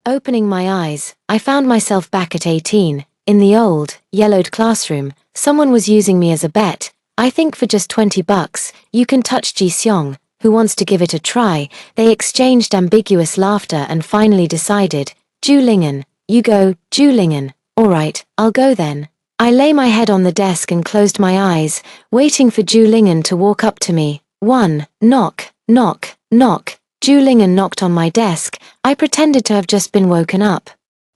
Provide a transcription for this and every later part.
Opening my eyes, I found myself back at 18, in the old, yellowed classroom. Someone was using me as a bet. I think for just $20, you can touch Ji-seong, who wants to give it a try. They exchanged ambiguous laughter and finally decided, Ju-lingen, you go, Ju-lingen. Alright, I'll go then. I lay my head on the desk and closed my eyes, waiting for Ju-lingen to walk up to me. Knock, knock, knock. Ju-lingen knocked on my desk. I pretended to have just been woken up.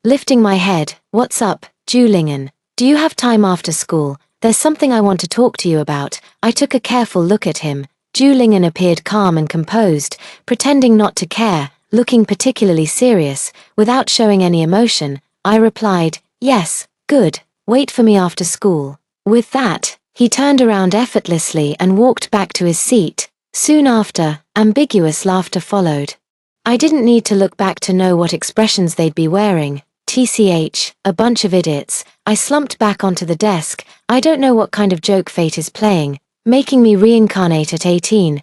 Lifting my head, what's up, Ju-lingen? Do you have time after school? There's something I want to talk to you about. I took a careful look at him. Ju-lingen appeared calm and composed, pretending not to care, looking particularly serious, without showing any emotion. I replied, yes, good. Wait for me after school. With that, he turned around effortlessly and walked back to his seat. Soon after, ambiguous laughter followed. I didn't need to look back to know what expressions they'd be wearing. TCH, a bunch of idiots. I slumped back onto the desk. I don't know what kind of joke fate is playing, making me reincarnate at 18.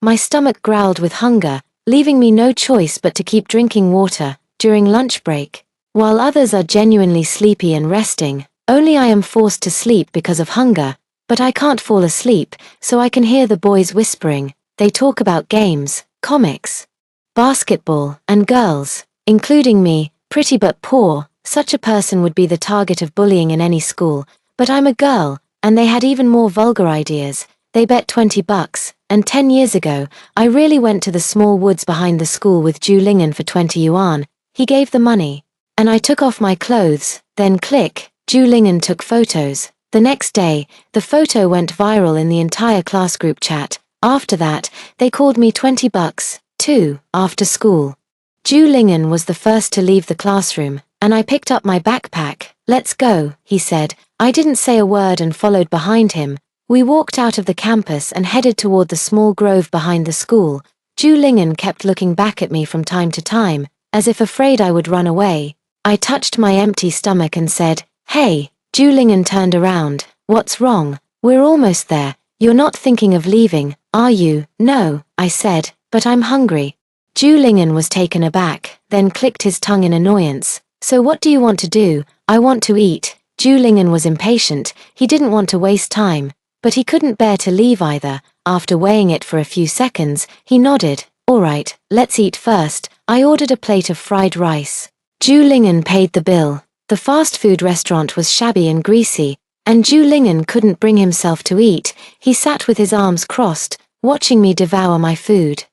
My stomach growled with hunger, leaving me no choice but to keep drinking water during lunch break. While others are genuinely sleepy and resting, only I am forced to sleep because of hunger. But I can't fall asleep, so I can hear the boys whispering. They talk about games, comics, basketball, and girls, including me, pretty but poor. Such a person would be the target of bullying in any school, but I'm a girl, and they had even more vulgar ideas. They bet $20, and 10 years ago, I really went to the small woods behind the school with Ju-lingen for 20 yuan. He gave the money, and I took off my clothes, then click, Ju-lingen took photos. The next day, the photo went viral in the entire class group chat. After that, they called me $20, too, after school. Ju-lingen was the first to leave the classroom, and I picked up my backpack. Let's go, he said. I didn't say a word and followed behind him. We walked out of the campus and headed toward the small grove behind the school. Ju-lingen kept looking back at me from time to time, as if afraid I would run away. I touched my empty stomach and said, hey. Ju-lingen turned around. What's wrong? We're almost there. You're not thinking of leaving, are you? No, I said, but I'm hungry. Ju-lingen was taken aback, then clicked his tongue in annoyance. So what do you want to do? I want to eat. Ju-lingen was impatient. He didn't want to waste time, but he couldn't bear to leave either. After weighing it for a few seconds, he nodded. Alright, let's eat first. I ordered a plate of fried rice. Ju-lingen paid the bill. The fast food restaurant was shabby and greasy, and Ju-lingen couldn't bring himself to eat. He sat with his arms crossed, watching me devour my food.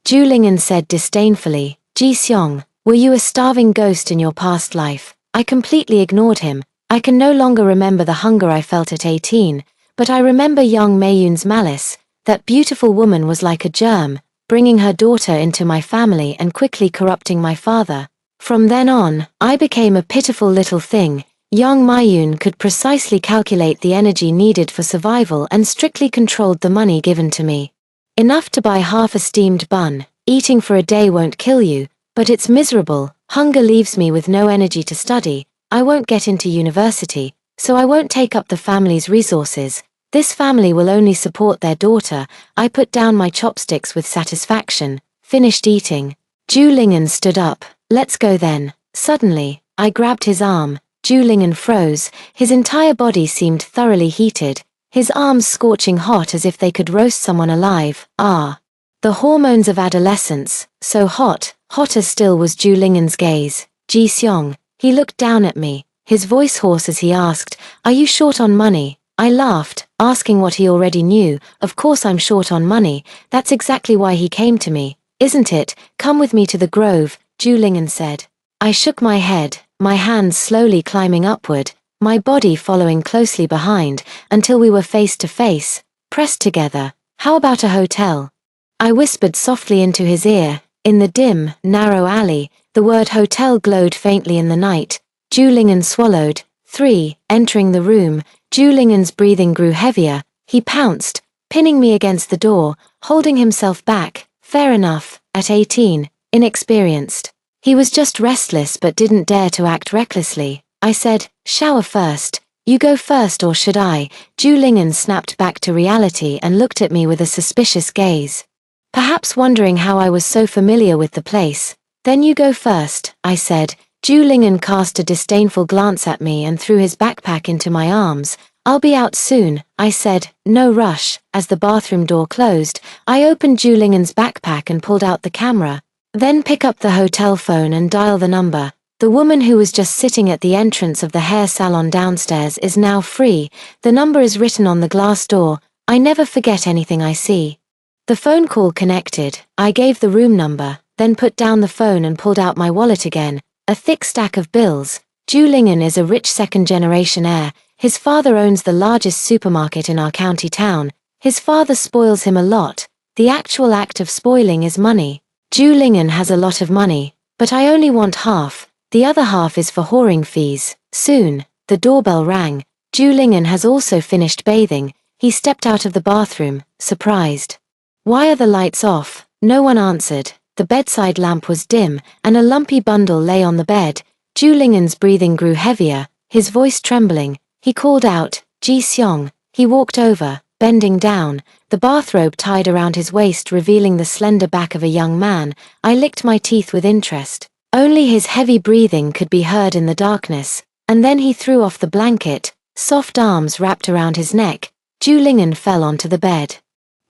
Ju-lingen said disdainfully, Ji-seong, were you a starving ghost in your past life? I completely ignored him. I can no longer remember the hunger I felt at 18, but I remember young Mayun's malice. That beautiful woman was like a germ, bringing her daughter into my family and quickly corrupting my father. From then on, I became a pitiful little thing. Young Mayun could precisely calculate the energy needed for survival and strictly controlled the money given to me. Enough to buy half a steamed bun. Eating for a day won't kill you, but it's miserable. Hunger leaves me with no energy to study. I won't get into university, so I won't take up the family's resources. This family will only support their daughter. I put down my chopsticks with satisfaction, finished eating. Ju-lingen stood up. Let's go then. Suddenly, I grabbed his arm. Ju-lingen froze. His entire body seemed thoroughly heated, his arms scorching hot as if they could roast someone alive. Ah. The hormones of adolescence, so hot. Hotter still was Ju-lingen's gaze. Ji-seong. He looked down at me, his voice hoarse as he asked, are you short on money? I laughed, asking what he already knew. Of course I'm short on money. That's exactly why he came to me, isn't it? Come with me to the grove, Ju-lingen said. I shook my head, my hands slowly climbing upward, my body following closely behind, until we were face to face, pressed together. How about a hotel? I whispered softly into his ear. In the dim, narrow alley, the word hotel glowed faintly in the night. Ju-lingen swallowed. 3. Entering the room, Ju-lingen's breathing grew heavier. He pounced, pinning me against the door, holding himself back. Fair enough, at 18, inexperienced. He was just restless but didn't dare to act recklessly. I said, shower first. You go first or should I? Ju-lingen snapped back to reality and looked at me with a suspicious gaze. Perhaps wondering how I was so familiar with the place. Then you go first, I said. Lingen cast a disdainful glance at me and threw his backpack into my arms. I'll be out soon, I said, no rush. As the bathroom door closed, I opened Lingen's backpack and pulled out the camera. Then pick up the hotel phone and dial the number. The woman who was just sitting at the entrance of the hair salon downstairs is now free. The number is written on the glass door. I never forget anything I see. The phone call connected. I gave the room number, then put down the phone and pulled out my wallet again. A thick stack of bills. Lingen is a rich second-generation heir. His father owns the largest supermarket in our county town. His father spoils him a lot. The actual act of spoiling is money. Lingen has a lot of money, but I only want half. The other half is for whoring fees. Soon, the doorbell rang. Lingen has also finished bathing. He stepped out of the bathroom, surprised. Why are the lights off? No one answered. The bedside lamp was dim, and a lumpy bundle lay on the bed. Lingen's breathing grew heavier, his voice trembling. He called out, Ji-seong. He walked over, bending down, the bathrobe tied around his waist revealing the slender back of a young man. I licked my teeth with interest. Only his heavy breathing could be heard in the darkness, and then he threw off the blanket, soft arms wrapped around his neck. Lingen fell onto the bed.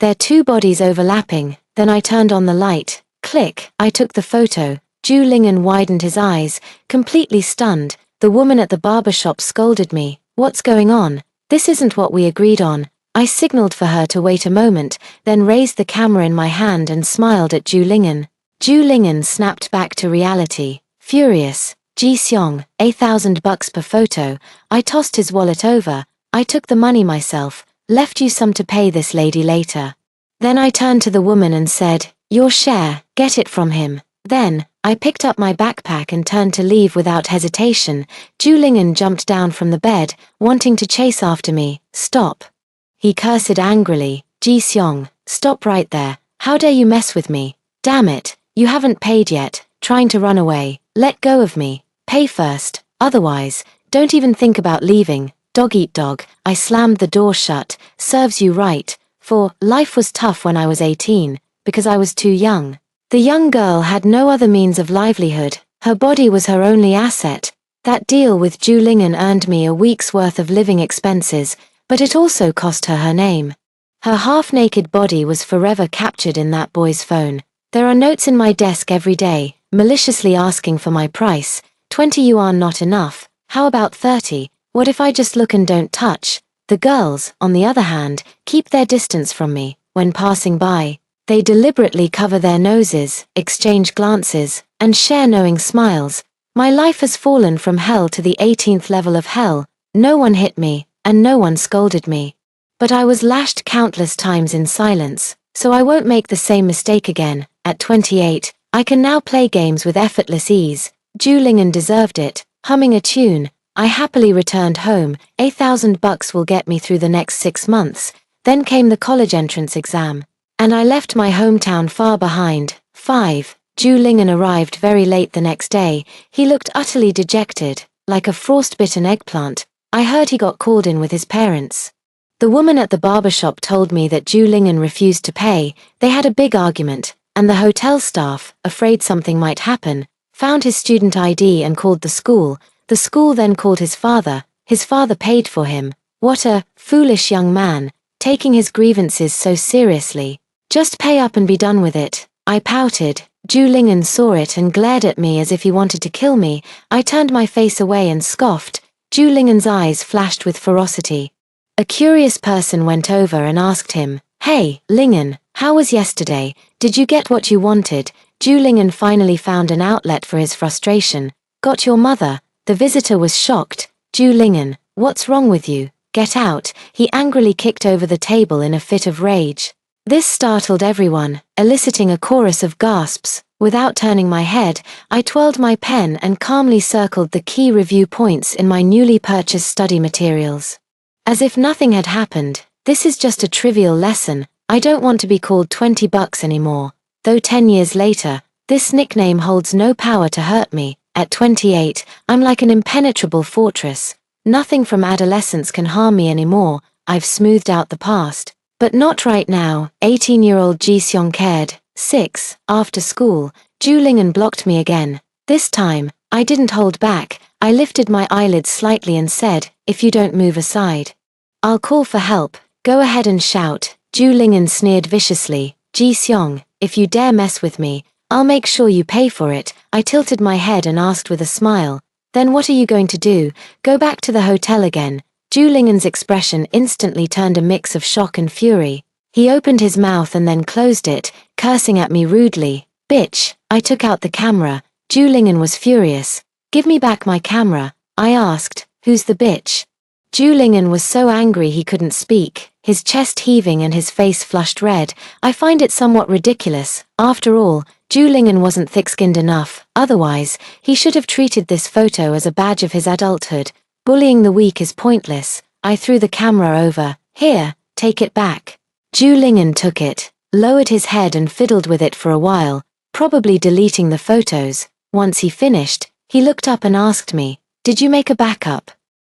Their two bodies overlapping, then I turned on the light. Click, I took the photo. Lingen widened his eyes, completely stunned. The woman at the barber shop scolded me. What's going on? This isn't what we agreed on. I signaled for her to wait a moment, then raised the camera in my hand and smiled at Lingen. Lingen snapped back to reality, furious. Ji-seong, $1,000 per photo. I tossed his wallet over. I took the money myself, left you some to pay this lady later. Then I turned to the woman and said, your share, get it from him. Then, I picked up my backpack and turned to leave without hesitation. Lingen jumped down from the bed, wanting to chase after me. Stop. He cursed angrily. Ji-seong, stop right there. How dare you mess with me? Damn it, you haven't paid yet. Trying to run away. Let go of me. Pay first. Otherwise, don't even think about leaving. Dog eat dog. I slammed the door shut. Serves you right. For, life was tough when I was 18, because I was too young. The young girl had no other means of livelihood. Her body was her only asset. That deal with Lingen earned me a week's worth of living expenses, but it also cost her her name. Her half-naked body was forever captured in that boy's phone. There are notes in my desk every day, maliciously asking for my price. 20 yuan not enough. How about 30? What if I just look and don't touch? The girls, on the other hand, keep their distance from me. When passing by, they deliberately cover their noses, exchange glances, and share knowing smiles. My life has fallen from hell to the 18th level of hell. No one hit me, and no one scolded me. But I was lashed countless times in silence, so I won't make the same mistake again. At 28, I can now play games with effortless ease. Lingen deserved it. Humming a tune, I happily returned home. $1,000 will get me through the next 6 months. Then came the college entrance exam. And I left my hometown far behind. 5. Lingen arrived very late the next day. He looked utterly dejected, like a frostbitten eggplant. I heard he got called in with his parents. The woman at the barber shop told me that Lingen refused to pay. They had a big argument, and the hotel staff, afraid something might happen, found his student ID and called the school. The school then called his father. His father paid for him. What a foolish young man, taking his grievances so seriously. Just pay up and be done with it. I pouted. Lingen saw it and glared at me as if he wanted to kill me. I turned my face away and scoffed. Lingen's eyes flashed with ferocity. A curious person went over and asked him, Hey, Lingen, how was yesterday? Did you get what you wanted? Lingen finally found an outlet for his frustration. Got your mother? The visitor was shocked. Lingen, what's wrong with you? Get out. He angrily kicked over the table in a fit of rage. This startled everyone, eliciting a chorus of gasps. Without turning my head, I twirled my pen and calmly circled the key review points in my newly purchased study materials. As if nothing had happened, this is just a trivial lesson. I don't want to be called $20 anymore. Though 10 years later, this nickname holds no power to hurt me. At 28, I'm like an impenetrable fortress. Nothing from adolescence can harm me anymore. I've smoothed out the past. But not right now. 18-year-old Ji-seong cared. 6. After school, Ju blocked me again. This time, I didn't hold back. I lifted my eyelids slightly and said, "If you don't move aside, I'll call for help. Go ahead and shout." Ju sneered viciously. "Ji-seong, if you dare mess with me, I'll make sure you pay for it." I tilted my head and asked with a smile, "Then what are you going to do? Go back to the hotel again?" Ju expression instantly turned a mix of shock and fury. He opened his mouth and then closed it, cursing at me rudely. "Bitch." I took out the camera. Ju was furious. "Give me back my camera." I asked, "Who's the bitch?" Ju was so angry he couldn't speak, his chest heaving and his face flushed red. I find it somewhat ridiculous. After all, Ju wasn't thick-skinned enough. Otherwise, he should have treated this photo as a badge of his adulthood. Bullying the weak is pointless. I threw the camera over. "Here, take it back." Ju took it, lowered his head and fiddled with it for a while, probably deleting the photos. Once he finished, he looked up and asked me, "Did you make a backup?"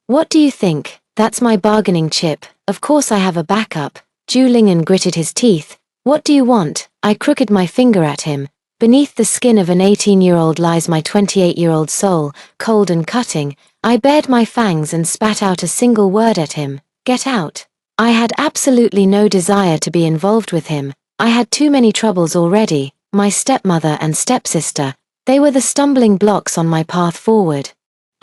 "What do you think? That's my bargaining chip. Of course I have a backup." Ju gritted his teeth. "What do you want?" I crooked my finger at him. Beneath the skin of an 18-year-old lies my 28-year-old soul, cold and cutting. I bared my fangs and spat out a single word at him. "Get out." I had absolutely no desire to be involved with him. I had too many troubles already. My stepmother and stepsister, they were the stumbling blocks on my path forward.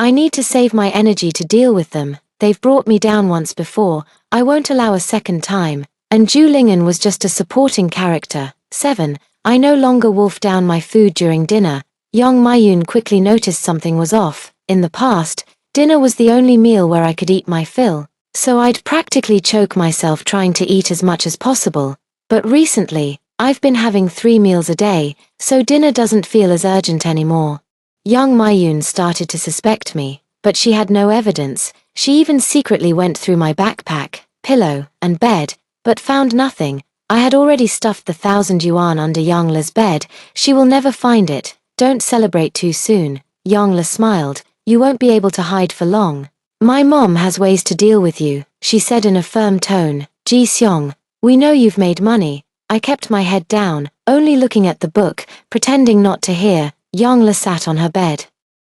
I need to save my energy to deal with them. They've brought me down once before. I won't allow a second time. And Ju was just a supporting character. 7. I no longer wolfed down my food during dinner. Young Mayun quickly noticed something was off. In the past, dinner was the only meal where I could eat my fill, so I'd practically choke myself trying to eat as much as possible. But recently, I've been having 3 meals a day, so dinner doesn't feel as urgent anymore. Young Mayun started to suspect me, but she had no evidence. She even secretly went through my backpack, pillow, and bed, but found nothing. I had already stuffed the 1,000 yuan under Youngla's bed. She will never find it. Don't celebrate too soon. Youngla smiled. You won't be able to hide for long. My mom has ways to deal with you, she said in a firm tone. Ji-seong, we know you've made money. I kept my head down, only looking at the book, pretending not to hear. Youngla sat on her bed,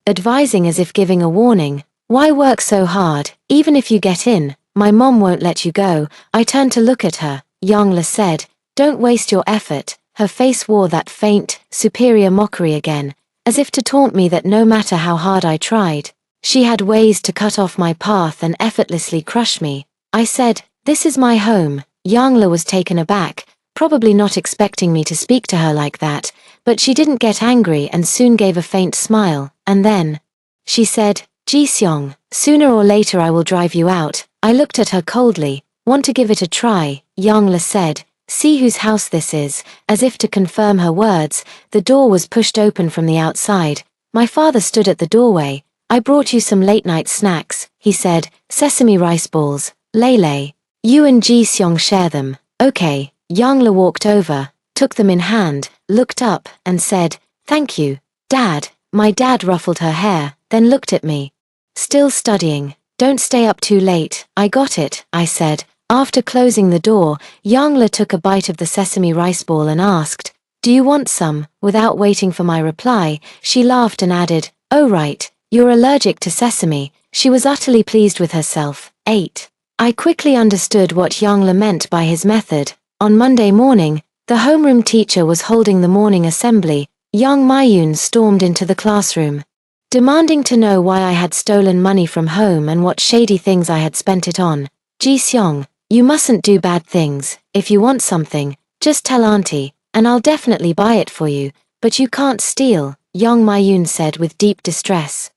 advising as if giving a warning. Why work so hard? Even if you get in, my mom won't let you go. I turned to look at her. Youngla said, don't waste your effort. Her face wore that faint, superior mockery again, as if to taunt me that no matter how hard I tried, she had ways to cut off my path and effortlessly crush me. I said, this is my home. Youngla was taken aback, probably not expecting me to speak to her like that, but she didn't get angry and soon gave a faint smile, and then she said, Ji-seong, sooner or later I will drive you out. I looked at her coldly. Want to give it a try? Youngla said, see whose house this is. As if to confirm her words, the door was pushed open from the outside. My father stood at the doorway. I brought you some late-night snacks, he said, sesame rice balls, Lele. You and Ji-seong share them. Okay. Youngla walked over, took them in hand, looked up, and said, thank you, Dad. My dad ruffled her hair, then looked at me. Still studying. Don't stay up too late. I got it, I said. After closing the door, Youngla took a bite of the sesame rice ball and asked, do you want some? Without waiting for my reply, she laughed and added, oh right, you're allergic to sesame. She was utterly pleased with herself. 8. I quickly understood what Youngla meant by his method. On Monday morning, the homeroom teacher was holding the morning assembly. Young Mayun stormed into the classroom, demanding to know why I had stolen money from home and what shady things I had spent it on. Ji-seong, you mustn't do bad things. If you want something, just tell auntie, and I'll definitely buy it for you, but you can't steal, Young Mayun said with deep distress.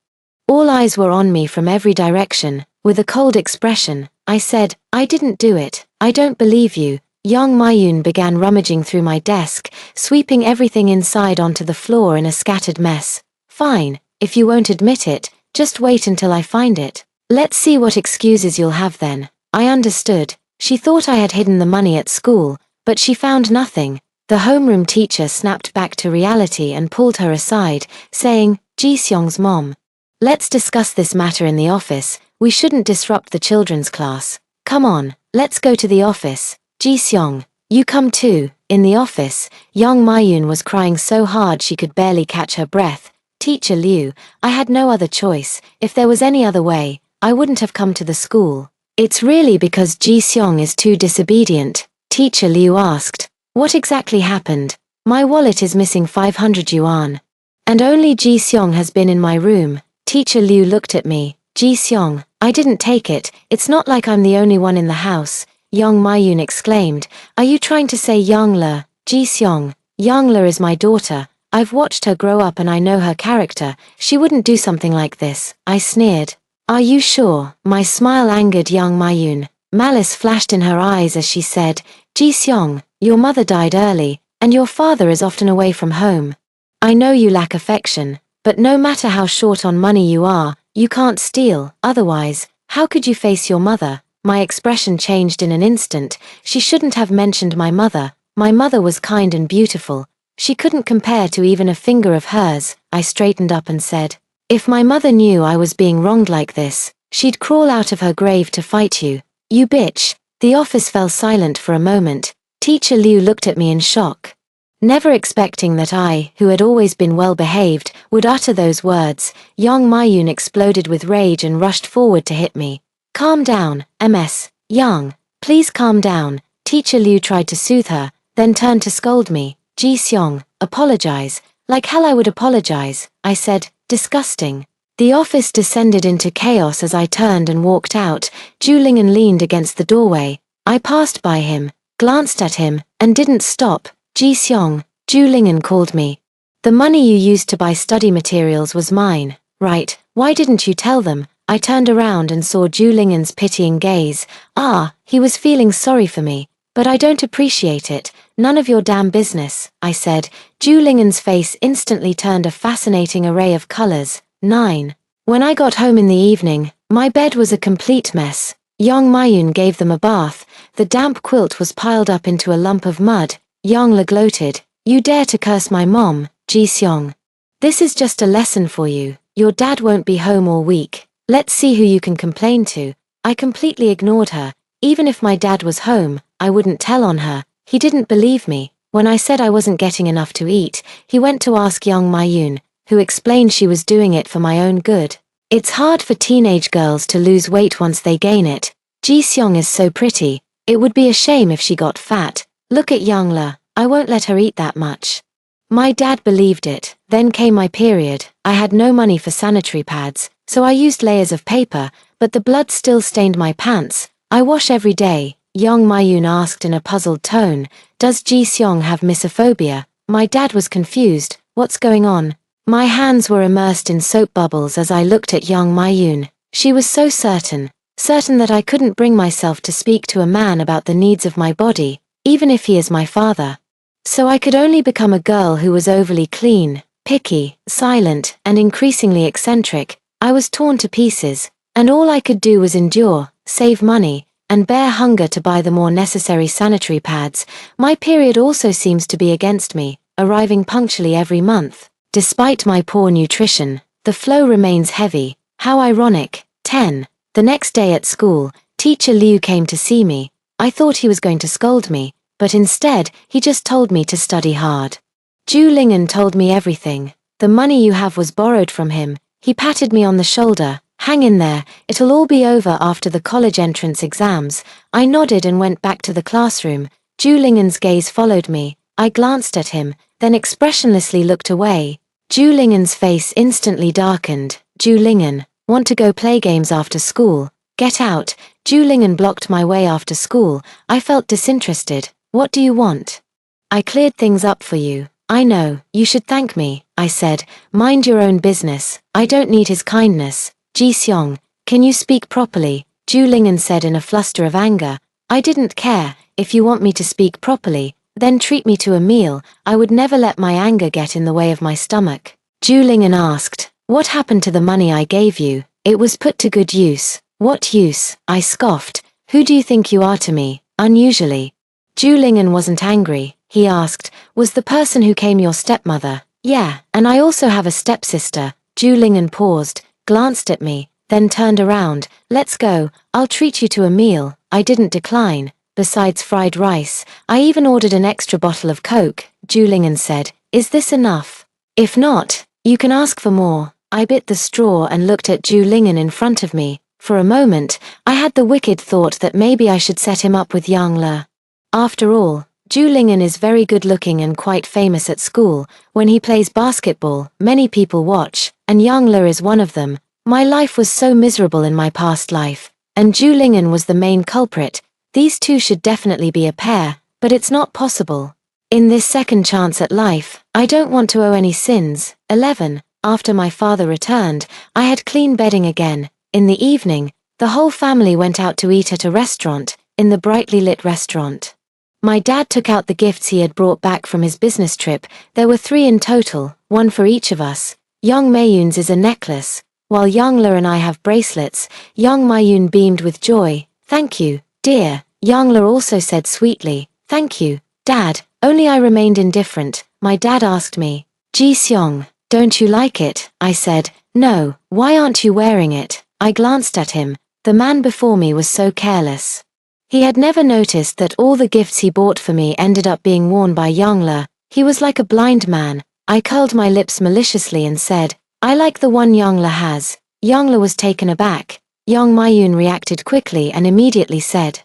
All eyes were on me from every direction. With a cold expression, I said, I didn't do it. I don't believe you. Young Mayun began rummaging through my desk, sweeping everything inside onto the floor in a scattered mess. Fine, if you won't admit it, just wait until I find it. Let's see what excuses you'll have then. I understood. She thought I had hidden the money at school, but she found nothing. The homeroom teacher snapped back to reality and pulled her aside, saying, Ji-seong's mom. Let's discuss this matter in the office. We shouldn't disrupt the children's class. Come on, let's go to the office. Ji-seong, You come too. In the office, young Mayun was crying so hard she could barely catch her breath. Teacher Liu, I had no other choice. If there was any other way, I wouldn't have come to the school. It's really because Ji Seong is too disobedient, Teacher Liu asked. What exactly happened? My wallet is missing 500 yuan. And only Ji Seong has been in my room. Teacher Liu looked at me. Ji Seong, I didn't take it. It's not like I'm the only one in the house. Young Mayun exclaimed. Are you trying to say Youngla? Ji Seong, Youngla is my daughter. I've watched her grow up and I know her character. She wouldn't do something like this. I sneered. Are you sure? My smile angered young Mayun. Malice flashed in her eyes as she said, Ji Seong, your mother died early, and your father is often away from home. I know you lack affection, but no matter how short on money you are, you can't steal. Otherwise, how could you face your mother? My expression changed in an instant. She shouldn't have mentioned my mother. My mother was kind and beautiful. She couldn't compare to even a finger of hers. I straightened up and said, if my mother knew I was being wronged like this, she'd crawl out of her grave to fight you. You bitch. The office fell silent for a moment. Teacher Liu looked at me in shock. Never expecting that I, who had always been well behaved, would utter those words, young Mayun exploded with rage and rushed forward to hit me. Calm down, Ms. Young. Please calm down. Teacher Liu tried to soothe her, then turned to scold me. Ji Seong, apologize. Like hell I would apologize, I said, disgusting. The office descended into chaos as I turned and walked out. Zhu Ling'an leaned against the doorway. I passed by him, glanced at him, and didn't stop. Ji Seong, Zhu Ling'an called me. The money you used to buy study materials was mine, right? Why didn't you tell them? I turned around and saw Zhu Ling'an's pitying gaze. Ah, he was feeling sorry for me. But I don't appreciate it. None of your damn business, I said. Zhu Ling'an's face instantly turned a fascinating array of colors. 9. When I got home in the evening, my bed was a complete mess. Young Mayun gave them a bath. The damp quilt was piled up into a lump of mud. Youngla gloated. You dare to curse my mom, Ji Seong. This is just a lesson for you. Your dad won't be home all week. Let's see who you can complain to. I completely ignored her. Even if my dad was home, I wouldn't tell on her. He didn't believe me. When I said I wasn't getting enough to eat, he went to ask young Mayun, who explained she was doing it for my own good. It's hard for teenage girls to lose weight once they gain it. Ji Seong is so pretty. It would be a shame if she got fat. Look at Youngla. I won't let her eat that much. My dad believed it. Then came my period. I had no money for sanitary pads, so I used layers of paper, but the blood still stained my pants. I wash every day. Young Mayun asked in a puzzled tone, does Ji Seong have misophonia? My dad was confused. What's going on? My hands were immersed in soap bubbles as I looked at young Mayun. She was so certain that I couldn't bring myself to speak to a man about the needs of my body, even if he is my father. So I could only become a girl who was overly clean, picky, silent, and increasingly eccentric. I was torn to pieces, and all I could do was endure, save money, and bear hunger to buy the more necessary sanitary pads. My period also seems to be against me, arriving punctually every month. Despite my poor nutrition, the flow remains heavy. How ironic. 10. The next day at school, Teacher Liu came to see me. I thought he was going to scold me, but instead, he just told me to study hard. Zhu Ling'an told me everything. The money you have was borrowed from him. He patted me on the shoulder. Hang in there, it'll all be over after the college entrance exams. I nodded and went back to the classroom. Zhu Ling'an's gaze followed me. I glanced at him, then expressionlessly looked away. Zhu Ling'an's face instantly darkened. Zhu Ling'an, want to go play games after school? Get out. Zhu Ling'an blocked my way after school. I felt disinterested. What do you want? I cleared things up for you. I know, you should thank me, I said. Mind your own business. I don't need his kindness. Ji Seong, can you speak properly? Zhu Ling'an said in a fluster of anger. I didn't care. If you want me to speak properly, then treat me to a meal. I would never let my anger get in the way of my stomach. Zhu Ling'an asked, what happened to the money I gave you? It was put to good use. What use? I scoffed. Who do you think you are to me? Unusually. Zhu Ling'an wasn't angry. He asked, was the person who came your stepmother? Yeah, and I also have a stepsister. Zhu Ling'an paused, glanced at me, then turned around. Let's go. I'll treat you to a meal. I didn't decline. besides fried rice. I even ordered an extra bottle of Coke. Julingen said, "Is this enough? If not, you can ask for more." I bit the straw and looked at Julingen in front of me. For a moment, I had the wicked thought that maybe I should set him up with Yang Le. After all, Julingen is very good looking and quite famous at school. When he plays basketball, many people watch, and Yang Le is one of them. My life was so miserable in my past life, and Julingen was the main culprit. These two should definitely be a pair, but it's not possible. In this second chance at life, I don't want to owe any sins. 11. After my father returned, I had clean bedding again. In the evening, the whole family went out to eat at a restaurant, in the brightly lit restaurant. My dad took out the gifts he had brought back from his business trip. There were 3 in total, 1 for each of us. Young Mayun's is a necklace, while Yang Le and I have bracelets. Young Mayun beamed with joy. "Thank you, dear." Yang Le also said sweetly, "Thank you, Dad." Only I remained indifferent. My dad asked me, "Ji Seong, don't you like it?" I said, "No, why aren't you wearing it?" I glanced at him. The man before me was so careless. He had never noticed that all the gifts he bought for me ended up being worn by Yang Le. He was like a blind man. I curled my lips maliciously and said, "I like the one Yang Le has." Yang Le was taken aback. Young Mayun reacted quickly and immediately said,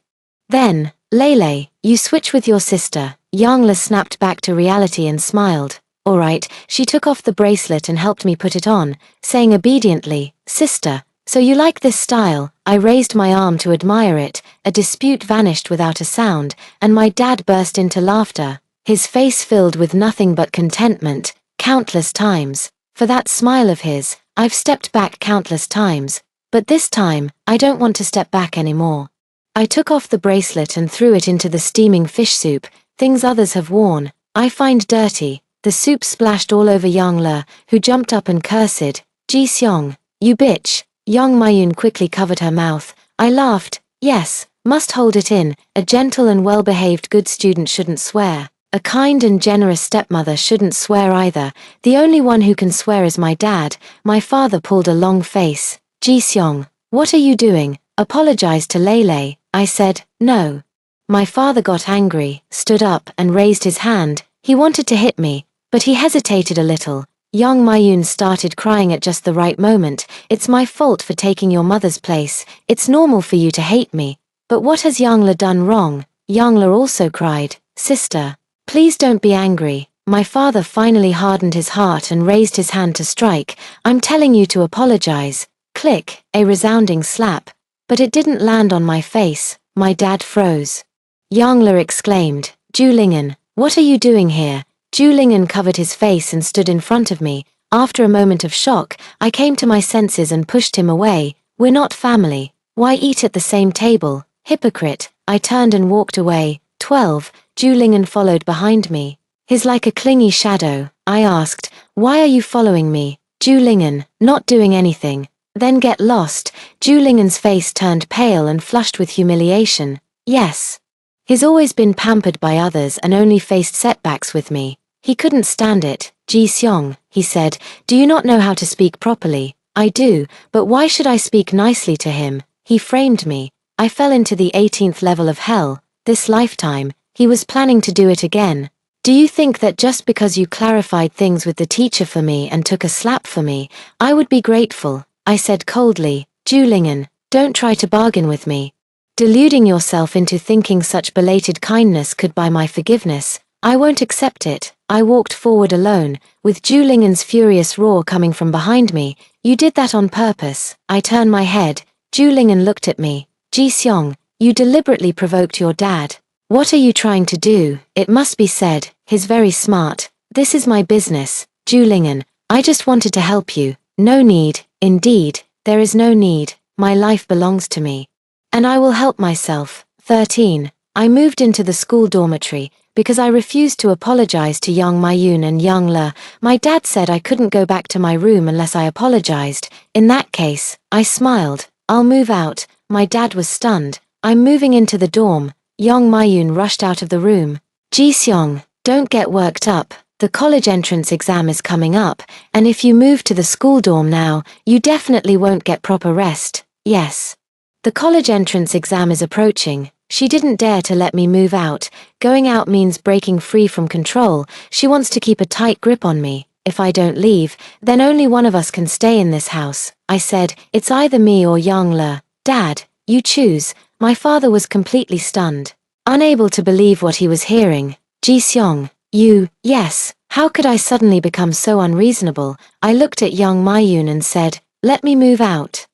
"Then, Lele, you switch with your sister." Yang Le snapped back to reality and smiled. "Alright." She took off the bracelet and helped me put it on, saying obediently, "Sister, so you like this style?" I raised my arm to admire it. A dispute vanished without a sound, and my dad burst into laughter, his face filled with nothing but contentment. Countless times. For that smile of his, I've stepped back countless times, but this time, I don't want to step back anymore. I took off the bracelet and threw it into the steaming fish soup. Things others have worn, I find dirty. The soup splashed all over Yang Le, who jumped up and cursed, "Ji Seong, you bitch." Young Mayun quickly covered her mouth. I laughed. Yes, must hold it in. A gentle and well-behaved good student shouldn't swear. A kind and generous stepmother shouldn't swear either. The only one who can swear is my dad. My father pulled a long face. "Ji Seong, what are you doing?" "Apologize to Lele." I said, "No." My father got angry, stood up and raised his hand. He wanted to hit me, but he hesitated a little. Young Mayun started crying at just the right moment. "It's my fault for taking your mother's place. It's normal for you to hate me. But what has Yang Le done wrong?" Yang Le also cried, "Sister, please don't be angry." My father finally hardened his heart and raised his hand to strike. "I'm telling you to apologize." Click, a resounding slap. But it didn't land on my face. My dad froze. Yang Le exclaimed, "Julingen, what are you doing here?" Julingen covered his face and stood in front of me. After a moment of shock, I came to my senses and pushed him away. "We're not family. Why eat at the same table? Hypocrite." I turned and walked away. 12. Julingen followed behind me. His like a clingy shadow. I asked, "Why are you following me?" Julingen, "Not doing anything." "Then get lost." Julingen's face turned pale and flushed with humiliation. "Yes." He's always been pampered by others and only faced setbacks with me. He couldn't stand it. "Ji Seong," he said, "do you not know how to speak properly?" "I do, but why should I speak nicely to him?" He framed me. I fell into the 18th level of hell. This lifetime, he was planning to do it again. "Do you think that just because you clarified things with the teacher for me and took a slap for me, I would be grateful?" I said coldly. "Julingen, don't try to bargain with me. Deluding yourself into thinking such belated kindness could buy my forgiveness, I won't accept it." I walked forward alone, with Julingen's furious roar coming from behind me. "You did that on purpose." I turned my head. Julingen looked at me. "Ji Seong, you deliberately provoked your dad. What are you trying to do?" It must be said, he's very smart. "This is my business, Julingen. I just wanted to help you." "No need." "Indeed, there is no need. My life belongs to me. And I will help myself." 13. I moved into the school dormitory, because I refused to apologize to Young Mayun and Yang Le. My dad said I couldn't go back to my room unless I apologized. In that case, I smiled. "I'll move out." My dad was stunned. "I'm moving into the dorm." Young Mayun rushed out of the room. "Ji Seong, don't get worked up. The college entrance exam is coming up, and if you move to the school dorm now, you definitely won't get proper rest." "Yes. The college entrance exam is approaching." She didn't dare to let me move out. Going out means breaking free from control. She wants to keep a tight grip on me. If I don't leave, then only one of us can stay in this house. I said, it's either me or Yang Le. Dad, you choose. My father was completely stunned, unable to believe what he was hearing. Ji-seong, yes. How could I suddenly become so unreasonable? I looked at young Mayun and said, let me move out,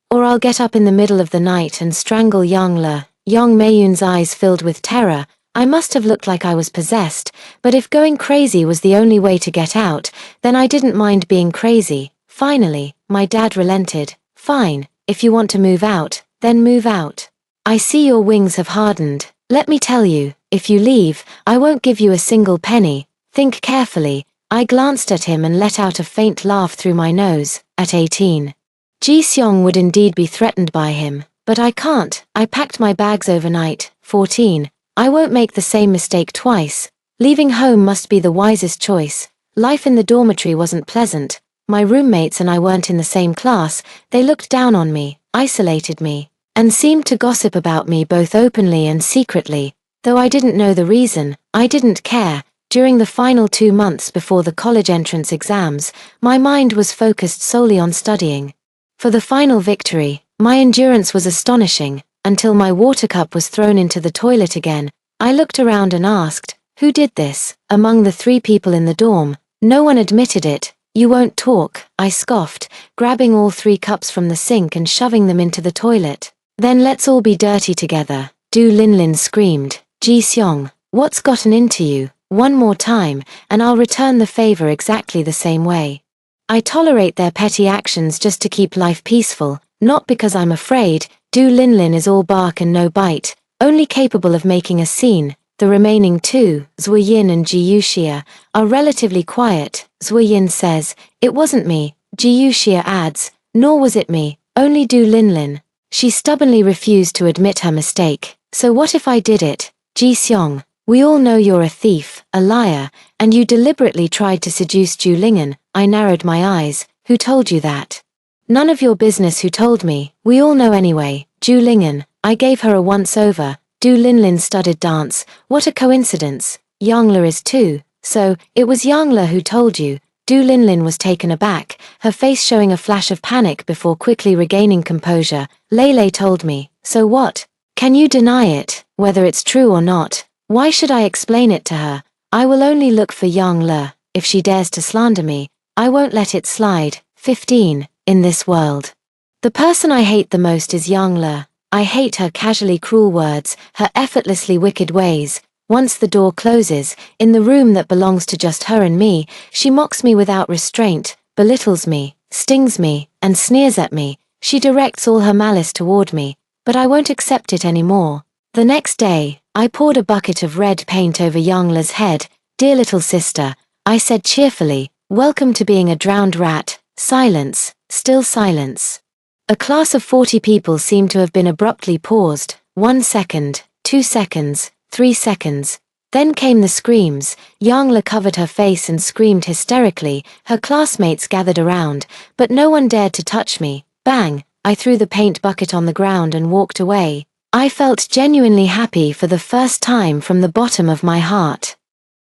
or I'll get up in the middle of the night and strangle Yang Le. Young Mayun's eyes filled with terror. I must have looked like I was possessed, but if going crazy was the only way to get out, then I didn't mind being crazy. Finally, my dad relented. Fine, if you want to move out, then move out. I see your wings have hardened. Let me tell you, if you leave, I won't give you a single penny. Think carefully. I glanced at him and let out a faint laugh through my nose. At 18, Ji-seong would indeed be threatened by him, but I can't. I packed my bags overnight. 14. I won't make the same mistake twice. Leaving home must be the wisest choice. Life in the dormitory wasn't pleasant. My roommates and I weren't in the same class. They looked down on me, isolated me, and seemed to gossip about me both openly and secretly. Though I didn't know the reason, I didn't care. During the final 2 months before the college entrance exams, my mind was focused solely on studying. For the final victory, my endurance was astonishing. Until my water cup was thrown into the toilet again, I looked around and asked, who did this? Among the 3 people in the dorm, no one admitted it. You won't talk, I scoffed, grabbing all 3 cups from the sink and shoving them into the toilet. Then let's all be dirty together, Du Linlin screamed. Ji-seong, what's gotten into you? One more time, and I'll return the favor exactly the same way. I tolerate their petty actions just to keep life peaceful, not because I'm afraid. Du Linlin is all bark and no bite, only capable of making a scene. The remaining 2, Zuoyin and Ji-yuxia, are relatively quiet. Zuoyin says, it wasn't me. Ji-yuxia adds, nor was it me, only Du Linlin. She stubbornly refused to admit her mistake. So what if I did it? Ji-seong, we all know you're a thief, a liar, and you deliberately tried to seduce Ju Lingen. I narrowed my eyes. Who told you that? None of your business who told me. We all know anyway. Ju Lingen, I gave her a once-over. Du Linlin studied dance. What a coincidence. Yang Le is too. So, it was Yang Le who told you. Du Linlin was taken aback, her face showing a flash of panic before quickly regaining composure. Lele told me. So what? Can you deny it, whether it's true or not? Why should I explain it to her? I will only look for Yang Le. If she dares to slander me, I won't let it slide. 15. In this world, the person I hate the most is Yang Le. I hate her casually cruel words, her effortlessly wicked ways. Once the door closes, in the room that belongs to just her and me, she mocks me without restraint, belittles me, stings me, and sneers at me. She directs all her malice toward me, but I won't accept it anymore. The next day, I poured a bucket of red paint over Yang Le's head. Dear little sister, I said cheerfully, welcome to being a drowned rat. Silence, still silence. A class of 40 people seemed to have been abruptly paused. 1 second, 2 seconds, 3 seconds. Then came the screams. Yang Le covered her face and screamed hysterically. Her classmates gathered around, but no one dared to touch me. Bang! I threw the paint bucket on the ground and walked away. I felt genuinely happy for the first time from the bottom of my heart.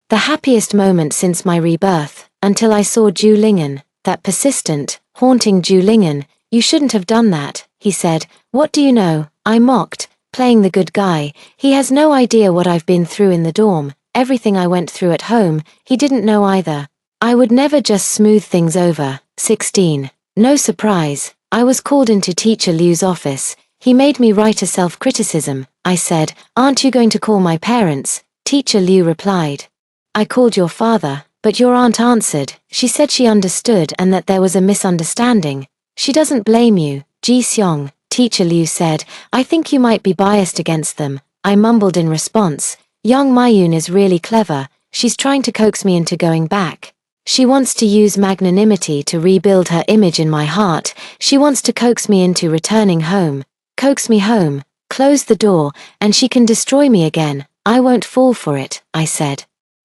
The happiest moment since my rebirth, until I saw Ju Lingen, that persistent, haunting Ju Lingen. You shouldn't have done that, he said. What do you know? I mocked, playing the good guy. He has no idea what I've been through in the dorm, everything I went through at home. He didn't know either. I would never just smooth things over. 16. No surprise. I was called into Teacher Liu's office. He made me write a self-criticism. I said, aren't you going to call my parents? Teacher Liu replied, I called your father, but your aunt answered. She said she understood and that there was a misunderstanding. She doesn't blame you, Ji-seong, Teacher Liu said. I think you might be biased against them. I mumbled in response. Young Mayun is really clever. She's trying to coax me into going back. She wants to use magnanimity to rebuild her image in my heart. She wants to coax me into returning home. Coax me home, close the door, and she can destroy me again. I won't fall for it, I said.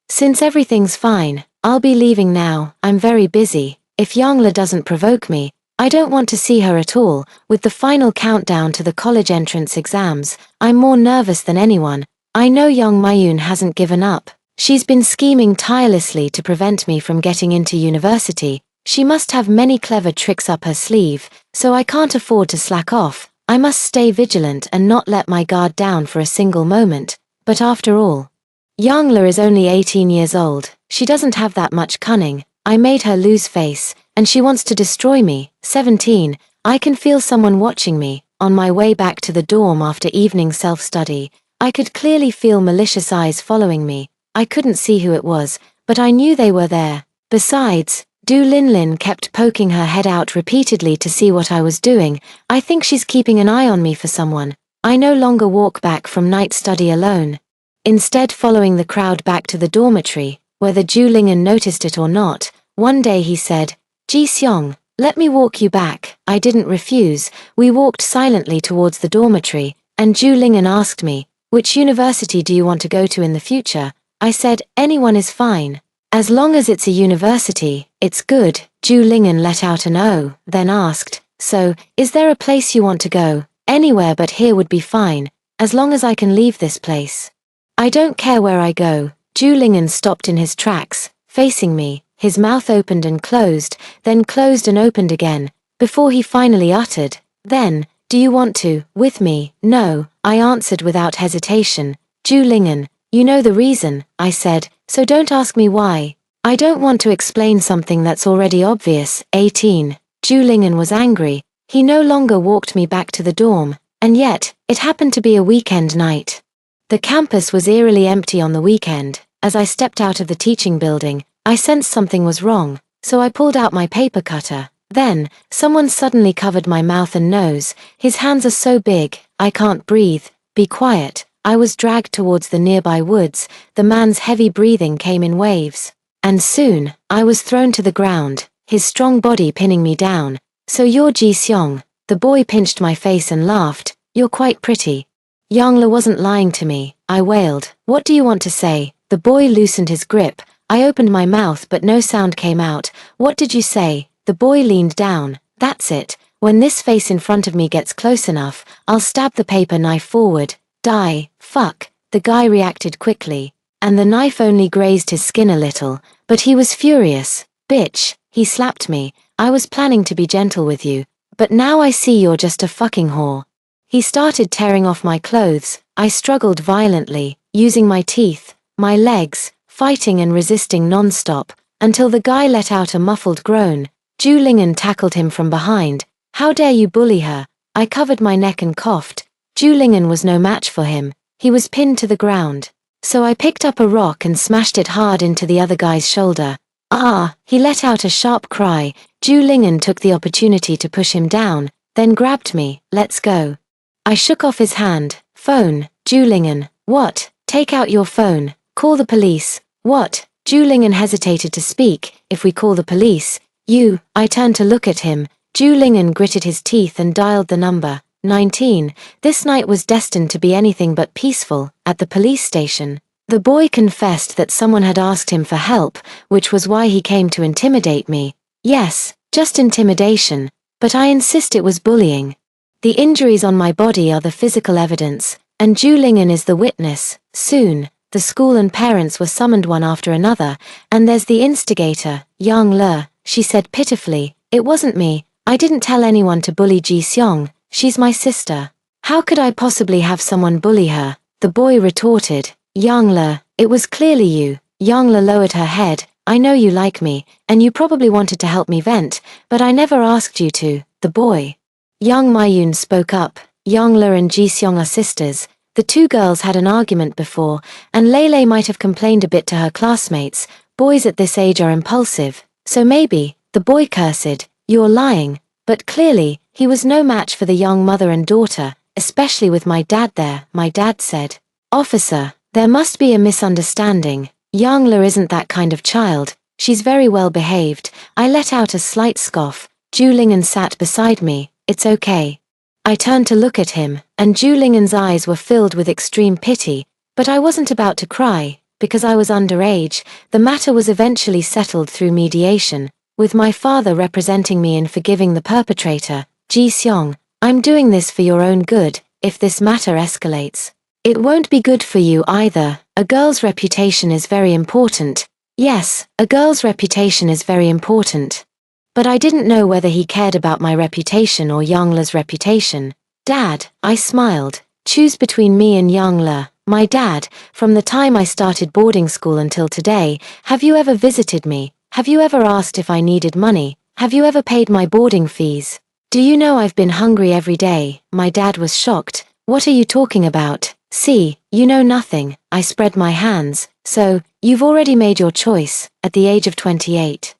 Since everything's fine, I'll be leaving now. I'm very busy. If Yang Le doesn't provoke me, I don't want to see her at all. With the final countdown to the college entrance exams, I'm more nervous than anyone. I know young Mayun hasn't given up. She's been scheming tirelessly to prevent me from getting into university. She must have many clever tricks up her sleeve, so I can't afford to slack off. I must stay vigilant and not let my guard down for a single moment. But after all, Youngla is only 18 years old. She doesn't have that much cunning. I made her lose face, and she wants to destroy me. 17. I can feel someone watching me. On my way back to the dorm after evening self-study, I could clearly feel malicious eyes following me. I couldn't see who it was, but I knew they were there. Besides, Du Linlin kept poking her head out repeatedly to see what I was doing. I think she's keeping an eye on me for someone. I no longer walk back from night study alone. Instead, following the crowd back to the dormitory, whether Ju Lingen noticed it or not, one day he said, "Ji Seong, let me walk you back." I didn't refuse. We walked silently towards the dormitory, and Ju Lingen asked me, "Which university do you want to go to in the future?" I said, "Anyone is fine. As long as it's a university, it's good." Ju Lingen let out an "oh," then asked, "So, is there a place you want to go?" "Anywhere but here would be fine, as long as I can leave this place." "I don't care where I go." Ju Lingen stopped in his tracks, facing me, his mouth opened and closed, then closed and opened again, before he finally uttered, "Then, do you want to, with me?" "No," I answered without hesitation. "Ju Lingen, you know the reason," I said, "so don't ask me why." "I don't want to explain something that's already obvious." 18. Ju Lingen was angry. He no longer walked me back to the dorm, and yet, it happened to be a weekend night. The campus was eerily empty on the weekend. As I stepped out of the teaching building, I sensed something was wrong, so I pulled out my paper cutter. Then, someone suddenly covered my mouth and nose. His hands are so big, I can't breathe. "Be quiet." I was dragged towards the nearby woods. The man's heavy breathing came in waves. And soon, I was thrown to the ground, his strong body pinning me down. "So you're Ji Seong." The boy pinched my face and laughed. "You're quite pretty." Youngla wasn't lying to me, I wailed. "What do you want to say?" The boy loosened his grip. I opened my mouth but no sound came out. "What did you say?" The boy leaned down. "That's it. When this face in front of me gets close enough, I'll stab the paper knife forward." "Die, fuck." The guy reacted quickly, and the knife only grazed his skin a little, but he was furious. "Bitch," he slapped me. "I was planning to be gentle with you, but now I see you're just a fucking whore." He started tearing off my clothes. I struggled violently, using my teeth, my legs, fighting and resisting non-stop, until the guy let out a muffled groan. Ju Lingen tackled him from behind. "How dare you bully her?" I covered my neck and coughed. Ju Lingen was no match for him. He was pinned to the ground. So I picked up a rock and smashed it hard into the other guy's shoulder. "Ah!" He let out a sharp cry. Ju Lingen took the opportunity to push him down, then grabbed me. "Let's go." I shook off his hand. "Phone." Ju Lingen. "What?" "Take out your phone. Call the police." "What?" Ju Lingen hesitated to speak. "If we call the police, you..." I turned to look at him. Ju Lingen gritted his teeth and dialed the number. 19. This night was destined to be anything but peaceful. At the police station, the boy confessed that someone had asked him for help, which was why he came to intimidate me. Yes, just intimidation, but I insist it was bullying. The injuries on my body are the physical evidence, and Ju Lingen is the witness. Soon, the school and parents were summoned one after another, and there's the instigator, Yang Le. She said pitifully, "It wasn't me. I didn't tell anyone to bully Ji Seong. She's my sister. How could I possibly have someone bully her?" The boy retorted, "Yang Le, it was clearly you." Yang Le lowered her head. "I know you like me, and you probably wanted to help me vent, but I never asked you to." The boy. Young Mayun spoke up. Yang Le and Ji Seong are sisters. The two girls had an argument before, and Lele might have complained a bit to her classmates. Boys at this age are impulsive, so maybe. The boy cursed. "You're lying." But clearly, he was no match for the young mother and daughter, especially with my dad there. My dad said, "Officer, there must be a misunderstanding. Yang Le isn't that kind of child. She's very well behaved." I let out a slight scoff. Ju Lingen sat beside me. "It's okay." I turned to look at him, and Ju Lingen's eyes were filled with extreme pity, but I wasn't about to cry, because I was underage. The matter was eventually settled through mediation. with my father representing me in forgiving the perpetrator. Ji Seong, I'm doing this for your own good. If this matter escalates, it won't be good for you either. A girl's reputation is very important. Yes, a girl's reputation is very important. But I didn't know whether he cared about my reputation or Youngla's reputation. Dad, I smiled. Choose between me and Youngla. My dad, from the time I started boarding school until today, have you ever visited me? Have you ever asked if I needed money? Have you ever paid my boarding fees? Do you know I've been hungry every day? My dad was shocked. What are you talking about? See, you know nothing. I spread my hands. So, you've already made your choice, at the age of 28.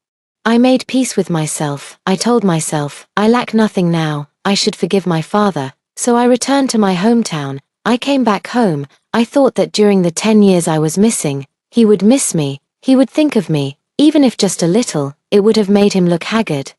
I made peace with myself. I told myself, I lack nothing now. I should forgive my father. So I returned to my hometown. I came back home. I thought that during the 10 years I was missing, he would miss me. He would think of me. Even if just a little, it would have made him look haggard.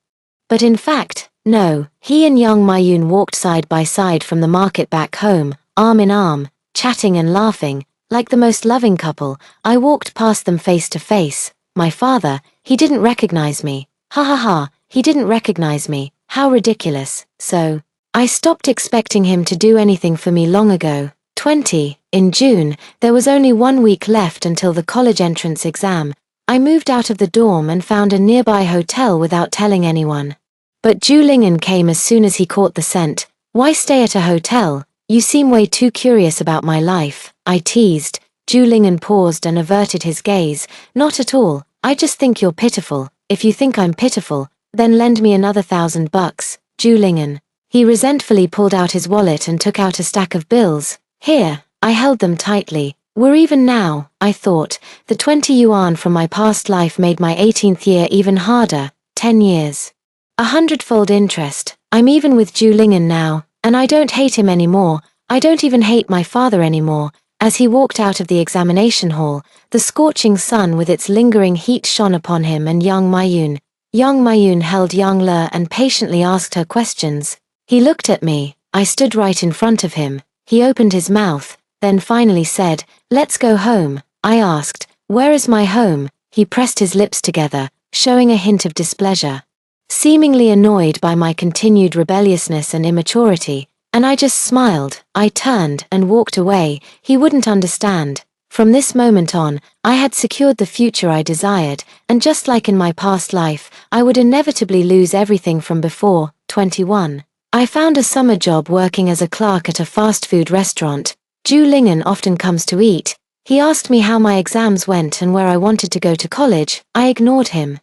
But in fact, no. He and young Mayun walked side by side from the market back home, arm in arm, chatting and laughing, like the most loving couple. I walked past them face to face. My father, he didn't recognize me. Ha ha ha, he didn't recognize me. How ridiculous. So, I stopped expecting him to do anything for me long ago. 20. In June, there was only 1 week left until the college entrance exam. I moved out of the dorm and found a nearby hotel without telling anyone. But Ju Lingen came as soon as he caught the scent. Why stay at a hotel? You seem way too curious about my life, I teased. Ju Lingen paused and averted his gaze. Not at all, I just think you're pitiful. If you think I'm pitiful, then lend me another $1,000, Ju Lingen. He resentfully pulled out his wallet and took out a stack of bills. Here, I held them tightly. We're even now, I thought. The 20 yuan from my past life made my 18th year even harder. 10 years. 100-fold interest. I'm even with Ju Lingen now, and I don't hate him anymore. I don't even hate my father anymore. As he walked out of the examination hall, the scorching sun with its lingering heat shone upon him and young Mayun. Young Mayun held Young Le and patiently asked her questions. He looked at me. I stood right in front of him. He opened his mouth, then finally said, "Let's go home." I asked, "Where is my home?" He pressed his lips together, showing a hint of displeasure. Seemingly annoyed by my continued rebelliousness and immaturity, and I just smiled. I turned and walked away. He wouldn't understand. From this moment on, I had secured the future I desired, and just like in my past life, I would inevitably lose everything from before. 21. I found a summer job working as a clerk at a fast food restaurant. Ju Lingen often comes to eat. He asked me how my exams went and where I wanted to go to college. I ignored him.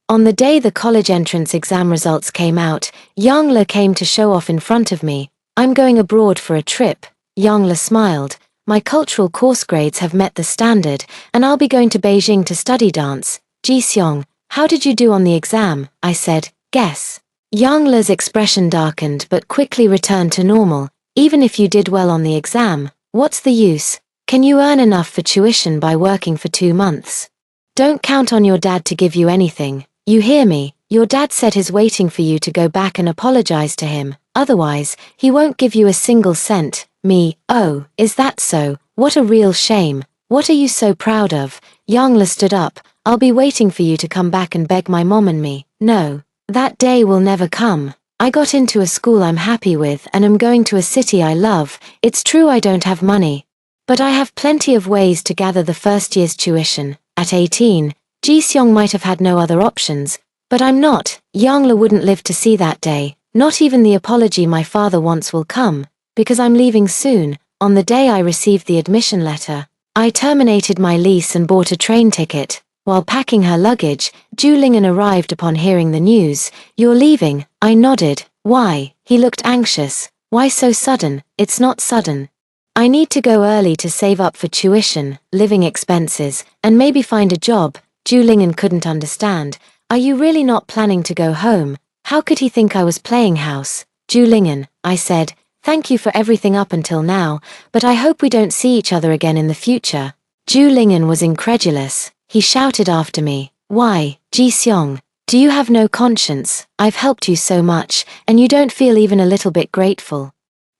On the day the college entrance exam results came out, Young Le came to show off in front of me. "I'm going abroad for a trip." Young Le smiled. "My cultural course grades have met the standard, and I'll be going to Beijing to study dance." "Ji Seong, how did you do on the exam?" I said. "Guess." Young Le's expression darkened but quickly returned to normal. "Even if you did well on the exam, what's the use? Can you earn enough for tuition by working for 2 months? Don't count on your dad to give you anything. You hear me? Your dad said he's waiting for you to go back and apologize to him. Otherwise, he won't give you a single cent." Me, "Oh, is that so? What a real shame. What are you so proud of?" Young Le stood up. "I'll be waiting for you to come back and beg my mom and me." "No. That day will never come. I got into a school I'm happy with and am going to a city I love. It's true I don't have money, but I have plenty of ways to gather the first year's tuition." At 18, Ji Seong might have had no other options, but I'm not. Young Le wouldn't live to see that day. Not even the apology my father wants will come, because I'm leaving soon. On the day I received the admission letter, I terminated my lease and bought a train ticket. While packing her luggage, Ju Lingen arrived upon hearing the news. "You're leaving?" I nodded. "Why?" He looked anxious. "Why so sudden?" "It's not sudden. I need to go early to save up for tuition, living expenses, and maybe find a job." Ju Lingen couldn't understand. "Are you really not planning to go home?" How could he think I was playing house? "Ju Lingen," I said, "thank you for everything up until now, but I hope we don't see each other again in the future." Ju Lingen was incredulous. He shouted after me, "Why, Ji Seong, do you have no conscience? I've helped you so much, and you don't feel even a little bit grateful."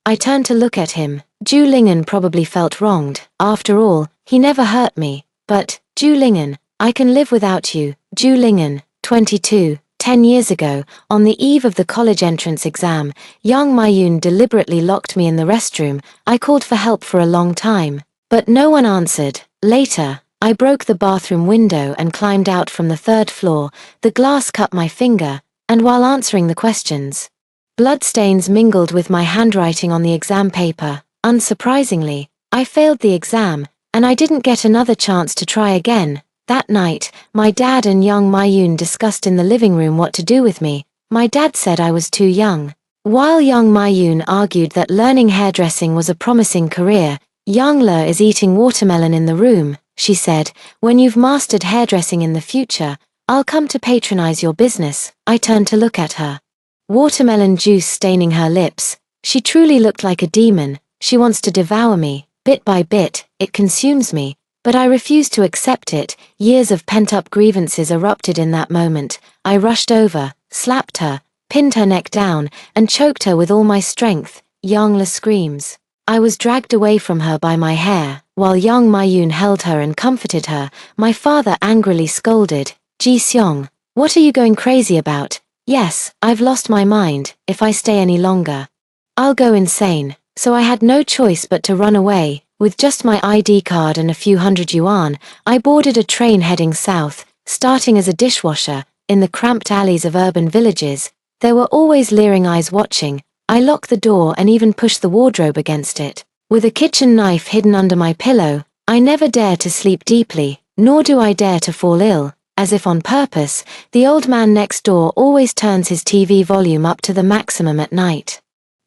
I turned to look at him. Ju Lingen probably felt wronged. After all, he never hurt me. "But, Ju Lingen, I can live without you." Ju Lingen, 22. 10 years ago, on the eve of the college entrance exam, young Mayun deliberately locked me in the restroom. I called for help for a long time, but no one answered. Later, I broke the bathroom window and climbed out from the third floor. The glass cut my finger, and while answering the questions, bloodstains mingled with my handwriting on the exam paper. Unsurprisingly, I failed the exam, and I didn't get another chance to try again. That night, my dad and young Mayun discussed in the living room what to do with me. My dad said I was too young, while young Mayun argued that learning hairdressing was a promising career. Young Le is eating watermelon in the room, she said. When you've mastered hairdressing in the future, I'll come to patronize your business. I turned to look at her. Watermelon juice staining her lips. She truly looked like a demon. She wants to devour me. Bit by bit, it consumes me. But I refused to accept it. Years of pent-up grievances erupted in that moment. I rushed over, slapped her, pinned her neck down, and choked her with all my strength. Young Le screams. I was dragged away from her by my hair, while young Mayun held her and comforted her. My father angrily scolded, "Ji-seong, what are you going crazy about?" "Yes, I've lost my mind. If I stay any longer, I'll go insane." So I had no choice but to run away. With just my ID card and a few hundred yuan, I boarded a train heading south. Starting as a dishwasher, in the cramped alleys of urban villages, there were always leering eyes watching. I locked the door and even pushed the wardrobe against it. With a kitchen knife hidden under my pillow, I never dare to sleep deeply, nor do I dare to fall ill. As if on purpose, the old man next door always turns his TV volume up to the maximum at night.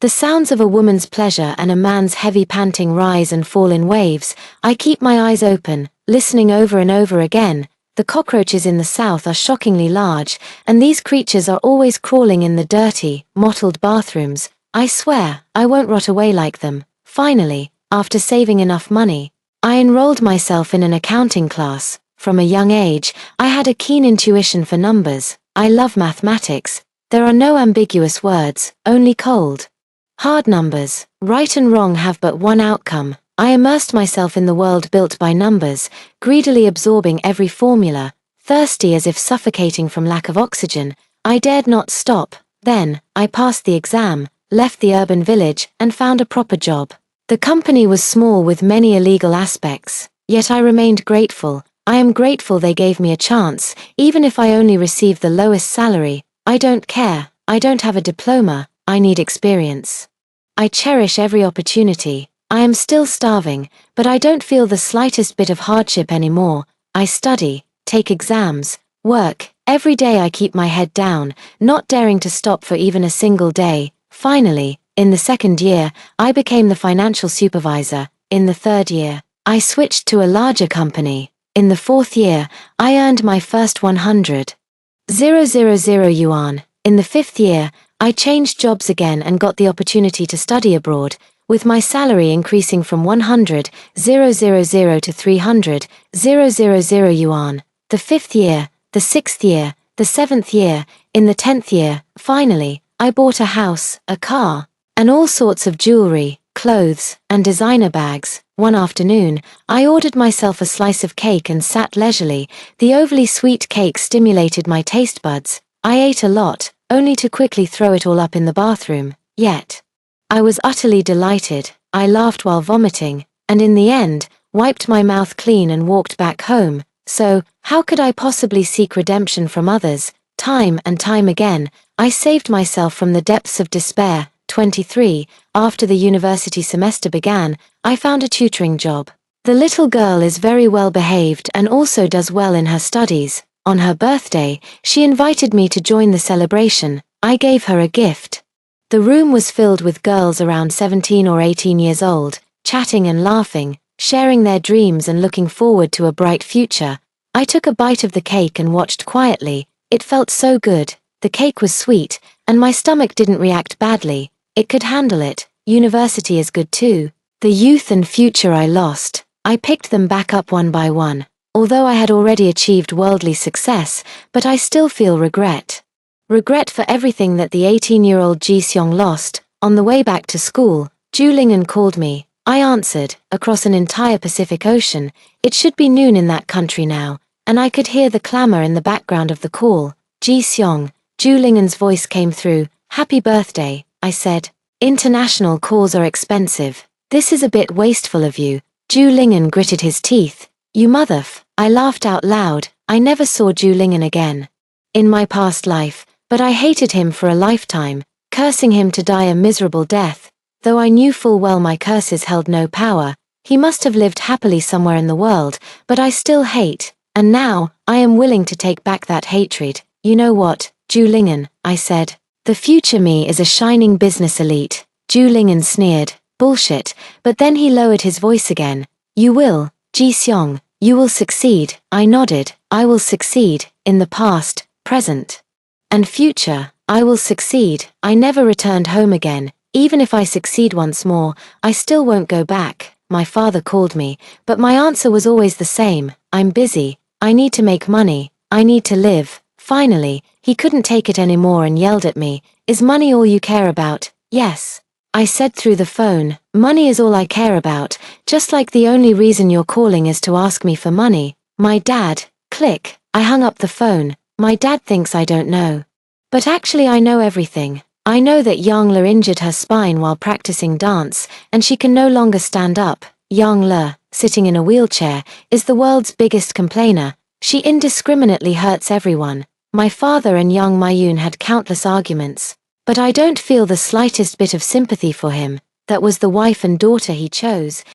The sounds of a woman's pleasure and a man's heavy panting rise and fall in waves. I keep my eyes open, listening over and over again. The cockroaches in the south are shockingly large, and these creatures are always crawling in the dirty, mottled bathrooms. I swear, I won't rot away like them. Finally, after saving enough money, I enrolled myself in an accounting class. From a young age, I had a keen intuition for numbers. I love mathematics. There are no ambiguous words, only cold, hard numbers. Right and wrong have but one outcome. I immersed myself in the world built by numbers, greedily absorbing every formula. Thirsty as if suffocating from lack of oxygen, I dared not stop. Then, I passed the exam, left the urban village, and found a proper job. The company was small with many illegal aspects, yet I remained grateful. I am grateful they gave me a chance, even if I only receive the lowest salary. I don't care. I don't have a diploma. I need experience. I cherish every opportunity. I am still starving, but I don't feel the slightest bit of hardship anymore. I study, take exams, work. Every day I keep my head down, not daring to stop for even a single day. Finally, in the second year, I became the financial supervisor. In the third year, I switched to a larger company. In the fourth year, I earned my first 100,000 yuan. In the fifth year, I changed jobs again and got the opportunity to study abroad, with my salary increasing from 100,000 to 300,000 yuan. The fifth year, the sixth year, the seventh year, in the 10th year, finally, I bought a house, a car, and all sorts of jewelry, clothes, and designer bags. One afternoon, I ordered myself a slice of cake and sat leisurely. The overly sweet cake stimulated my taste buds. I ate a lot, only to quickly throw it all up in the bathroom. Yet, I was utterly delighted. I laughed while vomiting, and in the end, wiped my mouth clean and walked back home. So, how could I possibly seek redemption from others? Time and time again, I saved myself from the depths of despair. 23, after the university semester began, I found a tutoring job. The little girl is very well behaved and also does well in her studies. On her birthday, she invited me to join the celebration. I gave her a gift. The room was filled with girls around 17 or 18 years old, chatting and laughing, sharing their dreams and looking forward to a bright future. I took a bite of the cake and watched quietly. It felt so good. The cake was sweet, and my stomach didn't react badly. It could handle it. University is good too. The youth and future I lost, I picked them back up one by one. Although I had already achieved worldly success, but I still feel regret. Regret for everything that the 18-year-old Ji-seong lost. On the way back to school, Ju Ling'an called me. I answered, across an entire Pacific Ocean. It should be noon in that country now, and I could hear the clamor in the background of the call. Ji-seong, Zhu Lingen's voice came through. Happy birthday, I said. International calls are expensive. This is a bit wasteful of you. Zhu Lingen gritted his teeth. You motherf. I laughed out loud. I never saw Zhu Lingen again in my past life, but I hated him for a lifetime, cursing him to die a miserable death. Though I knew full well my curses held no power, he must have lived happily somewhere in the world, but I still hate, and now, I am willing to take back that hatred. You know what, Zhu Lingen, I said. The future me is a shining business elite. Zhu Lingen sneered. Bullshit, but then he lowered his voice again. You will, Ji Xiong, you will succeed. I nodded. I will succeed, in the past, present, and future. I will succeed. I never returned home again. Even if I succeed once more, I still won't go back. My father called me, but my answer was always the same. I'm busy. I need to make money. I need to live. Finally, he couldn't take it anymore and yelled at me. Is money all you care about? Yes. I said through the phone, money is all I care about, just like the only reason you're calling is to ask me for money. My dad, click. I hung up the phone. My dad thinks I don't know. But actually I know everything. I know that Yang Le injured her spine while practicing dance, and she can no longer stand up. Yang Le, sitting in a wheelchair, is the world's biggest complainer. She indiscriminately hurts everyone. My father and Yang Mayun had countless arguments, but I don't feel the slightest bit of sympathy for him. That was the wife and daughter he chose.